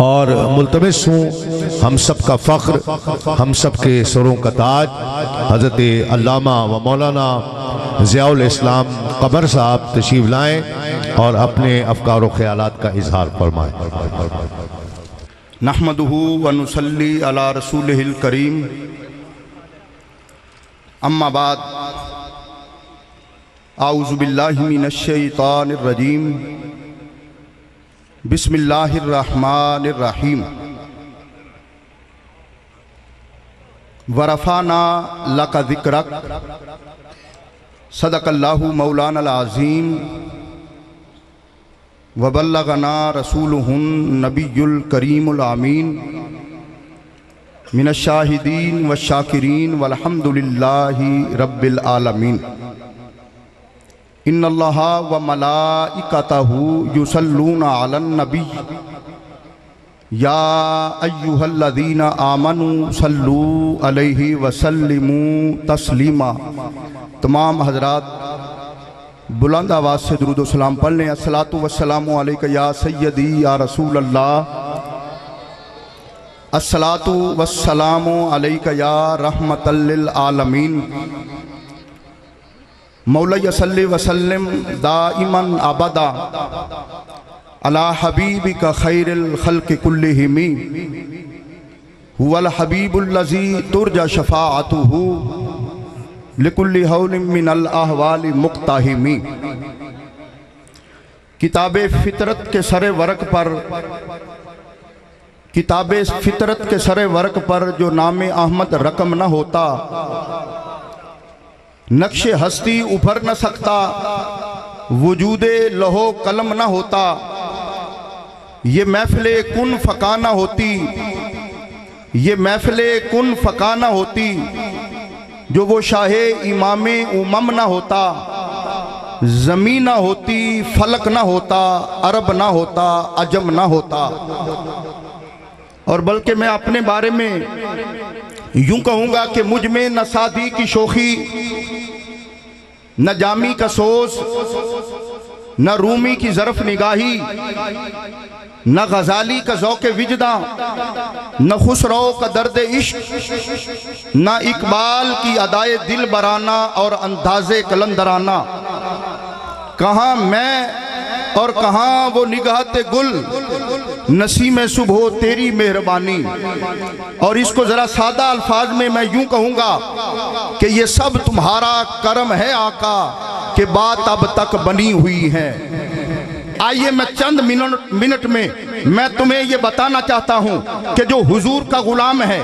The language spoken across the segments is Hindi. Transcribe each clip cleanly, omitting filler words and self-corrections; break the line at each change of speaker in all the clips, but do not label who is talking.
और मुल्तमिस हूँ हम सब का फ़ख्र, हम सब के सरों का ताज हज़रत अल्लामा व मौलाना ज़ियाउल इस्लाम क़बर साहब तशरीफ़ लाएँ और अपने अफ़कार व ख़यालात का इज़हार फरमाएँ।
नहमदुहु व नुसल्ली अला रसूलिहिल करीम, अम्मा बाद, आऊज़ु बिल्लाहि मिनश शैतानिर रजीम, बिस्मिल्लाहिर रहमानिर रहीम। वरफ़ाना लका ज़िक्रक, सदक़ल्लाहु मौलाना अज़ीम, वबल्लगना रसूलुहुन नबियुल करीमुल आमीन, मिनश शाहिदीन व शाकिरीन वल्हम्दुलिल्लाहि रब्बिल आलमीन। इन्नल्लाहा व मलाइकतहु युसल्लूना अलन नबी, या अय्युहल्लज़ीना आमनू सल्लू अलैहि व सल्लिमू तस्लीमा। तमाम हजरात बुलंद आवाज़ से दुरूद व सलाम पढ़ लें। अस्सलातु वस्सलामु अलैका या सय्यदी या रसूल अल्लाह, अस्सलातु वस्सलामु अलैका या रहमतल लिल आलमीन। मौला सल्लि व सल्लिम दाइमन अबदा अला हबीबिका खैरिल खल्क़ि कुल्लिहिम, हुवल हबीबुल्लज़ी तुरजा शफ़ाअतुहु लिकुल्लि हौलिम मिनल अहवालि मुक़्ताहिमी। किताबे फितरत के सरे वर्क पर, किताबे फितरत के सरे वर्क पर जो नाम अहमद रकम न होता, नक्शे हस्ती उभर न सकता, वजूदे लहो कलम न होता, ये महफिले कुन फ़का न होती, ये महफिले कुन फ़का न होती, जो वो शाहे इमामे उमम ना होता, ज़मीन ना होती, फलक ना होता, अरब ना होता, अजम ना होता। और बल्कि मैं अपने बारे में यूं कहूँगा कि मुझ में न सादी की शोखी, न जामी का सोस, न रूमी की ज़रफ़ निगाही, न गज़ाली का ज़ौक़े विजदा, न खुसरो का दर्द इश्क, न इकबाल की अदाए दिल बराना और अंदाज़े कलंदराना। कहाँ मैं और कहाँ वो निगाहते गुल, नसीम सुबह तेरी मेहरबानी। और इसको ज़रा सादा अल्फाज में मैं यूं कहूँगा कि ये सब तुम्हारा करम है आका, कि बात अब तक बनी हुई है। आइए मैं चंद मिनट में मैं तुम्हें ये बताना चाहता हूँ कि जो हुजूर का गुलाम है,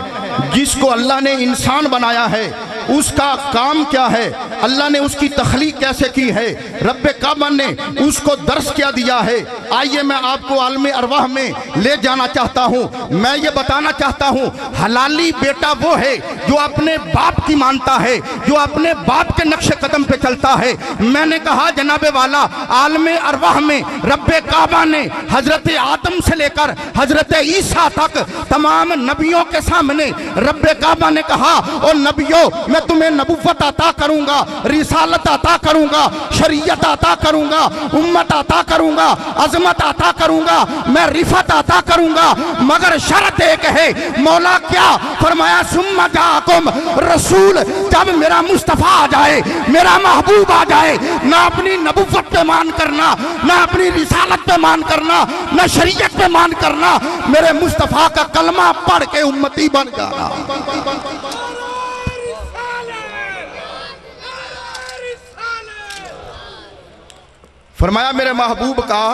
जिसको अल्लाह ने इंसान बनाया है, उसका काम क्या है, अल्लाह ने उसकी तख्लीक कैसे की है, रब्बे काबा ने उसको दर्स क्या दिया है। आइए मैं आपको आलमे अरवाह में ले जाना चाहता हूँ। मैं ये बताना चाहता हूँ, हलाली बेटा वो है जो अपने बाप की मानता है, जो अपने बाप के नक्शे कदम पे चलता है। मैंने कहा जनाबे वाला, आलमे अरवाह में रब्बे काबा ने हजरत आदम से लेकर हजरत ईसा तक तमाम नबियों के सामने रब्बे काबा ने कहा, और नबियों मैं तुम्हें नबुव्वत अता करूंगा, रिसालत अता करूंगा, शरीयत अता करूंगा, उम्मत अता करूंगा, अजमत अता करूंगा, मैं रिफत अता करूंगा, मगर शर्त एक है। मौला क्या फरमाया? सुम्मा जाकुम रसूल, जब मेरा मुस्तफ़ा आ जाए, मेरा महबूब आ जाए, ना अपनी नबुव्वत पे मान करना, ना अपनी रिसालत पे मान करना, ना शरीयत पे मान करना, मेरे मुस्तफ़ा का कलमा पढ़ के उम्मती बन जाना। फरमाया मेरे महबूब का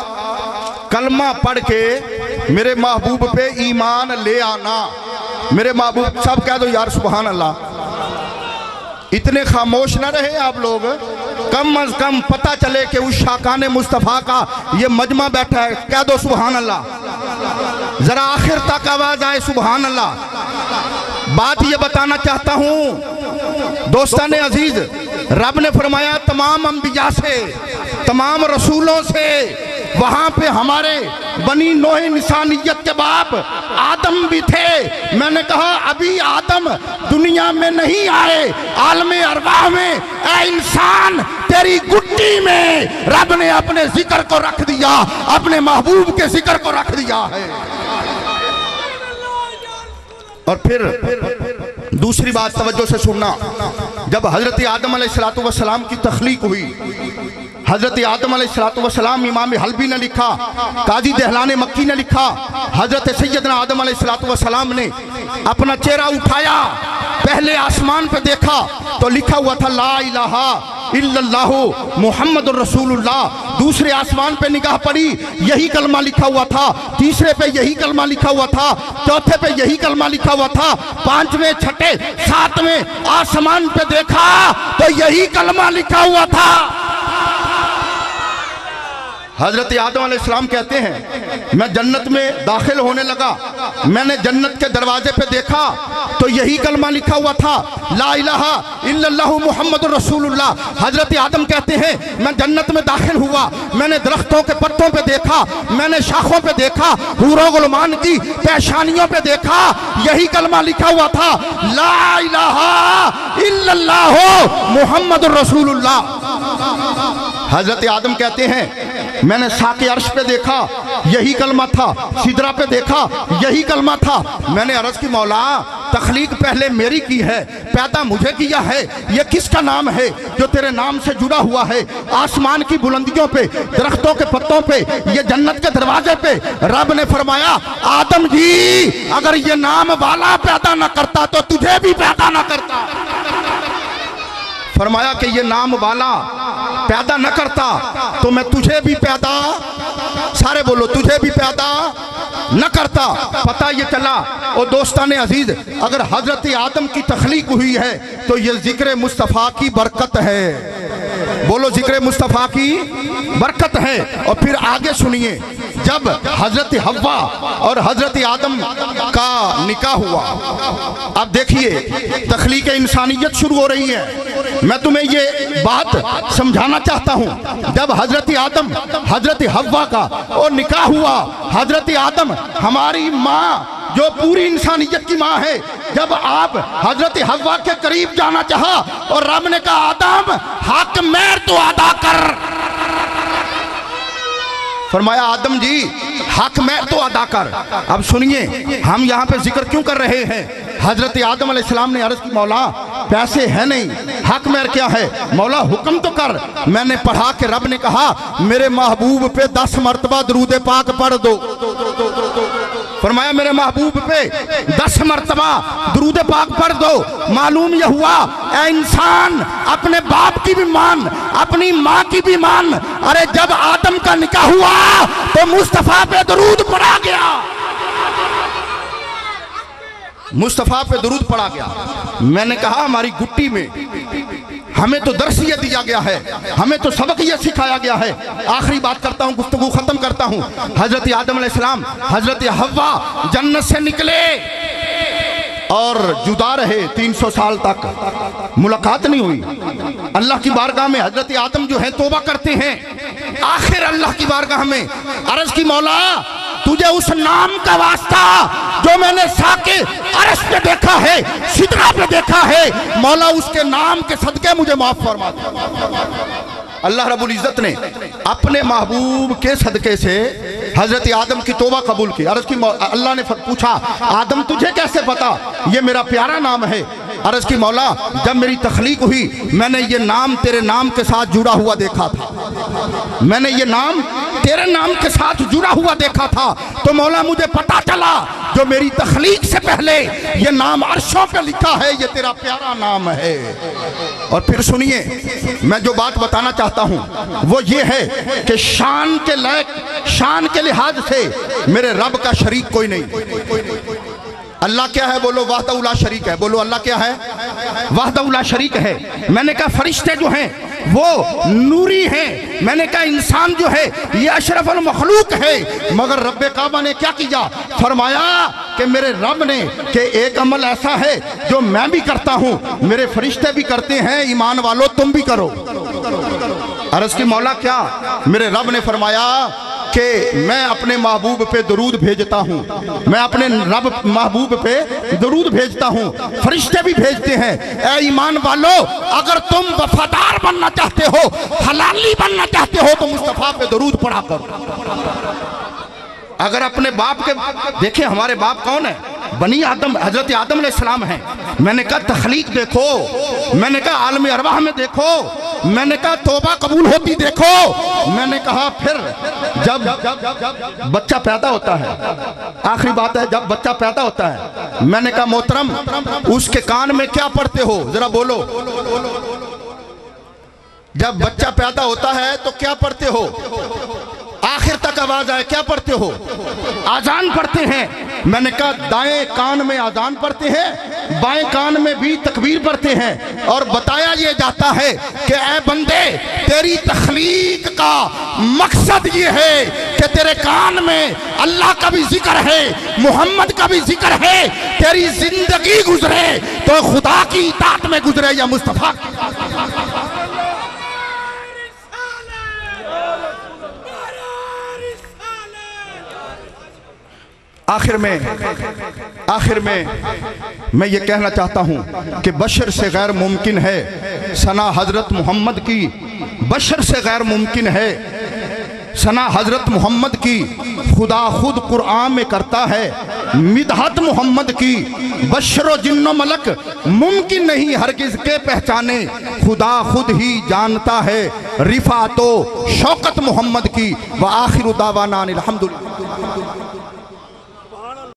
कलमा पढ़ के मेरे महबूब पे ईमान ले आना। मेरे महबूब, सब कह दो यार सुभान अल्लाह। इतने खामोश न रहे आप लोग, कम अज कम पता चले कि उस शाकाने मुस्तफ़ा का ये मजमा बैठा है। कह दो सुभान अल्लाह, जरा आखिर तक आवाज आए सुभान अल्लाह। बात ये बताना चाहता हूँ दोस्ताने अजीज, रब ने फरमाया तमाम अंबिया से, तमाम रसूलों से, वहां पे हमारे बनी नोह इंसानियत के बाप आदम भी थे। मैंने कहा अभी आदम दुनिया में नहीं आए, आलमे अरवाह में ऐ इंसान तेरी गुट्टी में रब ने अपने जिक्र को रख दिया, अपने महबूब के जिक्र को रख दिया है। और फिर दूसरी बात तवज्जो से सुनना, जब हजरत आदम अलैहिस्सलातु वस्सलाम की तख्लीक हुई, हजरत आदम अलैहिस्सलातु वस्सलाम, इमाम हल्बी ने लिखा, काजी दहलान मक्की ने लिखा, हजरत सैयदना आदम अलैहिस्सलातु वस्सलाम ने अपना चेहरा उठाया, पहले आसमान पे देखा तो लिखा हुआ था ला इलाहा इल्लल्लाहु मुहम्मदुर रसूलुल्लाह। दूसरे आसमान पे निगाह पड़ी, यही कलमा लिखा हुआ था। तीसरे पे यही कलमा लिखा हुआ था। चौथे पे यही कलमा लिखा हुआ था। पांचवें, छठे, सातवें आसमान पे देखा तो यही कलमा लिखा हुआ था। हजरत आदम अलैहिस्सलाम कहते हैं मैं जन्नत में दाखिल होने लगा, मैंने जन्नत के दरवाजे पे देखा तो यही कलमा लिखा हुआ था ला इलाहा इल्लल्लाहु मुहम्मदुर रसूलुल्लाह। हजरत आदम कहते हैं मैं जन्नत में दाखिल हुआ, मैंने दरख्तों के पत्तों पे देखा, मैंने शाखों पे देखा, हूरों गुलमान की पेशानियों पे देखा, यही कलमा लिखा हुआ था ला इलाहा इल्लल्लाहु मुहम्मदुर रसूलुल्लाह। हजरत आदम कहते हैं मैंने साके अर्श पे देखा, यही कलमा था, सिदरा पे देखा, यही कलमा था। मैंने अर्ज की मौला तख्लीक पहले मेरी की है, पैदा मुझे किया है, ये किसका नाम है जो तेरे नाम से जुड़ा हुआ है? आसमान की बुलंदियों पे, दरख्तों के पत्तों पे, ये जन्नत के दरवाजे पे रब ने फरमाया आदम जी अगर ये नाम वाला पैदा न करता तो तुझे भी पैदा न करता। फरमाया कि ये नाम वाला पैदा न करता तो मैं तुझे भी पैदा, सारे बोलो, तुझे भी पैदा न करता। पता ये चला और दोस्ताने अजीज, अगर हजरत आदम की तख्लीक हुई है तो ये जिक्र मुस्तफ़ा की बरकत है। बोलो, जिक्र मुस्तफ़ा की बरकत है। और फिर आगे सुनिए, जब हजरत हव्वा और हजरत आदम का निकाह हुआ, अब देखिए तख्लीक इंसानियत शुरू हो रही है। मैं तुम्हें ये बात समझाना चाहता हूँ, जब हजरत आदम हजरत हव्वा का और निकाह हुआ, हजरत आदम हमारी माँ जो पूरी इंसानियत की माँ है, जब आप हजरत हव्वा के करीब जाना चाहा और रब ने कहा आदम हक मेहर तो अदा कर, फरमाया आदम जी हक मैं तो अदा कर। अब सुनिए हम यहाँ पे जिक्र क्यों कर रहे हैं। हजरत आदम अलैहिस्सलाम ने अर्ज की मौला पैसे है नहीं, हक मेहर क्या है? मौला हुक्म तो कर। मैंने पढ़ा के रब ने कहा मेरे महबूब पे 10 मरतबा दरूद पाक पढ़ दो। फरमाया मेरे महबूब पे 10 मरतबा दरूद पाक पढ़ दो। मालूम यह हुआ ऐ इंसान अपने बाप की भी मान, अपनी माँ की भी मान। अरे जब आदम का निकाह हुआ तो मुस्तफा पे दरूद पढ़ा गया, मुस्तफा पे दरूद पढ़ा गया। मैंने कहा हमारी गुट्टी में हमें तो दर्स ये दिया गया है, हमें तो सबक ये सिखाया गया है। आखिरी बात करता हूँ, गुफ्तगू खत्म करता हूँ। हजरत आदम अलैहिस्सलाम हजरत हव्वा जन्नत से निकले और जुदा रहे 300 साल तक, मुलाकात नहीं हुई। अल्लाह की बारगाह में हजरत आदम जो है तौबा करते हैं। आखिर अल्लाह की बारगाह में अर्ज की मौला तुझे उस नाम का वास्ता जो मैंने साके अर्श पे देखा है, सिदरा पे देखा है, मौला उसके नाम के सदके मुझे माफ फरमा दे। अल्लाह रब्बुल इज्जत ने अपने महबूब के सदके से हजरत आदम की तौबा कबूल की। अर्ज की अल्लाह ने पूछा आदम तुझे कैसे पता ये मेरा प्यारा नाम है? अर्ज की मौला जब मेरी तख्लीक हुई मैंने ये नाम तेरे नाम के साथ जुड़ा हुआ देखा था, मैंने ये नाम तेरे नाम के साथ जुड़ा हुआ देखा था, तो मौला मुझे पता चला जो मेरी तख्लीक से पहले ये नाम अर्शों पे लिखा है, ये तेरा प्यारा नाम है। और फिर सुनिए मैं जो बात बताना चाहता हूँ वो ये है कि शान के लायक, शान के लिहाज से मेरे रब का शरीक कोई नहीं। अल्लाह क्या है? बोलो वाहदहू ला शरीक है। बोलो अल्लाह क्या है? वाहदहू ला शरीक है। मैंने कहा फरिश्ते जो हैं वो नूरी हैं, मैंने कहा इंसान जो है ये अशरफुल मखलूक है। मगर रब्बे काबा ने क्या किया? फरमाया कि मेरे रब ने कि एक अमल ऐसा है जो मैं भी करता हूँ, मेरे फरिश्ते भी करते हैं, ईमान वालों तुम भी करो। अर्ज की मौला क्या? मेरे रब ने फरमाया कि मैं अपने महबूब पे दरूद भेजता हूँ, मैं अपने रब महबूब पे दरूद भेजता हूँ, फरिश्ते भी भेजते हैं। ऐ ईमान वालों अगर तुम वफादार बनना चाहते हो, हलाली बनना चाहते हो तो मुस्तफा पे दरूद पढ़ा करो। अगर अपने बाप के, देखिए हमारे बाप कौन है? बनी आदम हजरत आदम अलैहिस्सलाम हैं। मैंने कहा तखलीक देखो, मैंने कहा आलम अरवाह में देखो, मैंने कहा तौबा कबूल होती देखो। मैंने कहा फिर जब बच्चा पैदा होता है, आखिरी बात है, जब बच्चा पैदा होता है, मैंने कहा मोहतरम उसके कान में क्या पढ़ते हो, जरा बोलो। जब बच्चा पैदा होता है तो क्या पढ़ते हो, आखिर तक आवाज आए, क्या पढ़ते हो? आजान पढ़ते हैं। मैंने कहा दाएं कान में आजान पढ़ते हैं, बाएं कान में भी तकबीर पढ़ते हैं। और बताया ये जाता है कि ऐ बंदे, तेरी तख्लीक का मकसद ये है कि तेरे कान में अल्लाह का भी जिक्र है, मोहम्मद का भी जिक्र है। तेरी जिंदगी गुजरे तो खुदा की इताअत में गुजरे या मुस्तफा। आखिर में मैं ये कहना चाहता हूँ कि बशर से गैर मुमकिन है सना हजरत मोहम्मद की, बशर से गैर मुमकिन है सना हजरत मोहम्मद की। खुदा खुद कुरान में करता है मिदहत मोहम्मद की। बशरो जिन्नो मलक मुमकिन नहीं हरगिज़ के पहचाने, खुदा खुद ही जानता है रिफातो शौकत मोहम्मद की। व आखिर दावाना अनिल हम्दुलिल्लाह।